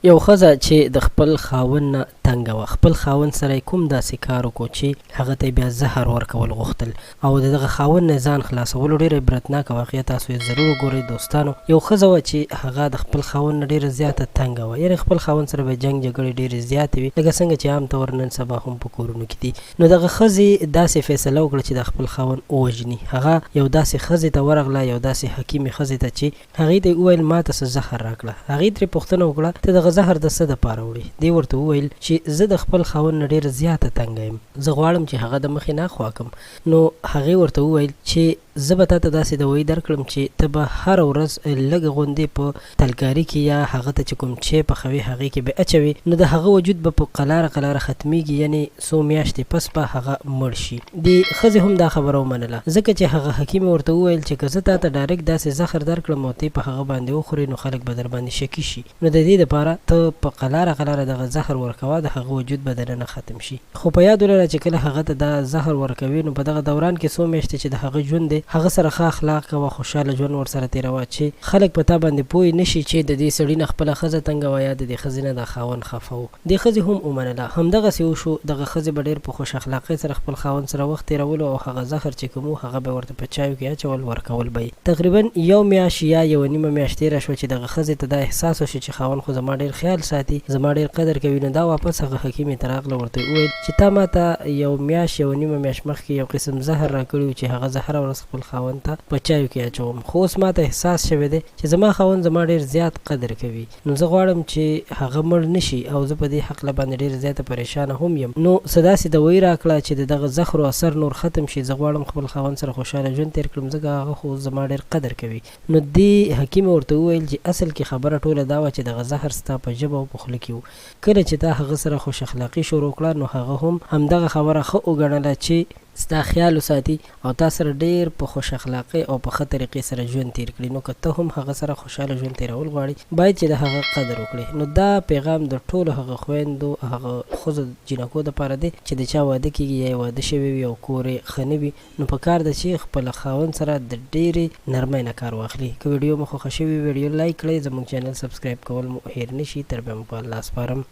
یو ښځه چې د خپل خاوند نه تنګه وه، خپل خاوند سره یې کوم داسې کار وکړو چې هغه ته یې بیا زهر ورکول غوښتل او د دغه خاوند نه ځان خلاصولو ډېره عبرتناکه واقعه تاسو یې ضرور وګورئ دوستانو. یو ښځه وه چې هغه د خپل خاوند نه ډېره زیاته تنګه وه، یعنې خپل خاوند سره به جنګ جګړې ډېرې زیاتې وي، لکه څنګه چې عام طور نن سبا هم په کورونو کې دي. نو دغه ښځې داسې فیصله وکړه چې د خپل خاوند ووژني. هغه یو داسې ښځې ته ورغله، یو داسې حکیمې ښځې ته چې هغې ته یې وویل ما ته څه زهر راکړه. هغې ترې پوښتنه وکړه ته دغه زهر د څه دپاره وړې؟ دې ورته وویل چې زه د خپل خاوند نه ډېره زیاته تنګه یم، زه غواړم چې هغه د مخې نه خوا کړم. نو هغې ورته وویل چې زه به تا ته داسې دوايي درکړم چې ته به هره ورځ لږه غوندې په تلکاري کې یا هغه ته چې کوم چای پخوي هغې کې به اچوي، نو د هغه وجود به په قلاره قلاره ختمیږي، یعنې څو میاشتې پس به هغه مړ شي. دې ښځې هم دا خبره ومنله، ځکه چې هغه حکیم ورته وویل چې که زه تا ته ډایرکټ داسې زهر درکړم او ته په هغه باندې وخورې نو خلک به در باندې شکي شي، نو د دې دپاره ته په قلاره قلاره دغه زهر ورکوه، د هغه وجود به دننه ختم شي. خو په یاد ولره چې کله هغه ته دا زهر ورکوي نو په دغه دوران کې څو میاشتې چې د هغه ژوند دی هغه سره ښه اخلاق کوه، خوشحاله ژوند ورسره تېروه چې خلک په تا باندې پوه نه شي چې د دې سړي نه خپله ښځه تنګه وه یا د دې ښځې نه د خاوند خفه و. دې ښځې هم ومنله، همدغسې وشو. دغه ښځې به ډېر په خوش اخلاقۍ سره خپل خاوند سره وخت تېرولو او هغه زهر چې کوم و هغه به ورته په چایو کې اچول، ورکول به یې. تقریبا یو میاشت یا یوه نیمه میاشت تېره شوه چې دغه ښځې ته دا احساس وشو چې خاوند خو زما ډېر خیال ساتي، زما ډېر قدر کوي. نو دا واپس هغه حکیمې ته راغله، ورته وویل چې تا ما ته یو میاشت یوه نیمه میاشت مخکې یو قسم زهر راکړي و چې هغه زه هره ورځ خپل خاوند ته په چایو کې اچوم، خو اوس ما ته احساس شوی دی چې زما خاوند زما ډېر زیات قدر کوي، نو زه غواړم چې هغه مړ نه شي او زه په دې هکله باندې ډېره زیاته پریشانه هم یم. نو څه داسې دوايي راکړه چې د دغه زهرو اثر نور ختم شي، زه غواړم خپل خاوند سره خوشحاله ژوند تېر کړم ځکه هغه خو زما ډېر قدر کوي. نو دې حکیمه ورته وویل چې اصل کې خبره ټوله دا وه چې دغه زهر ستا په ژبه او په خوله کې و، کله چې تا هغه سره خوش اخلاقي شروع کړه نو هغه هم همدغه خبره ښه وګڼله چې ستا خیال وساتي او تا سره ډېر په خوش اخلاقۍ او په ښه طریقې سره ژوند تېر کړي. نو که ته هم هغه سره خوشحاله ژوند تېرول غواړې باید چې د هغه قدر وکړې. نو دا پیغام د ټولو هغه خویندو هغه ښځو جینکو دپاره دی چې د چا واده کېږي یا یې واده شوی وي او کور یې ښه نه وي، نو په کار ده چې خپله خاوند سره د ډېرې نرمۍ نه کار واخلي. که ویډیو مو خوښه شوې ویډیو لایک کړئ، زموږ چینل سبسکرایب کول مو هېر نه شي. تر بیا مو په الله سپارم.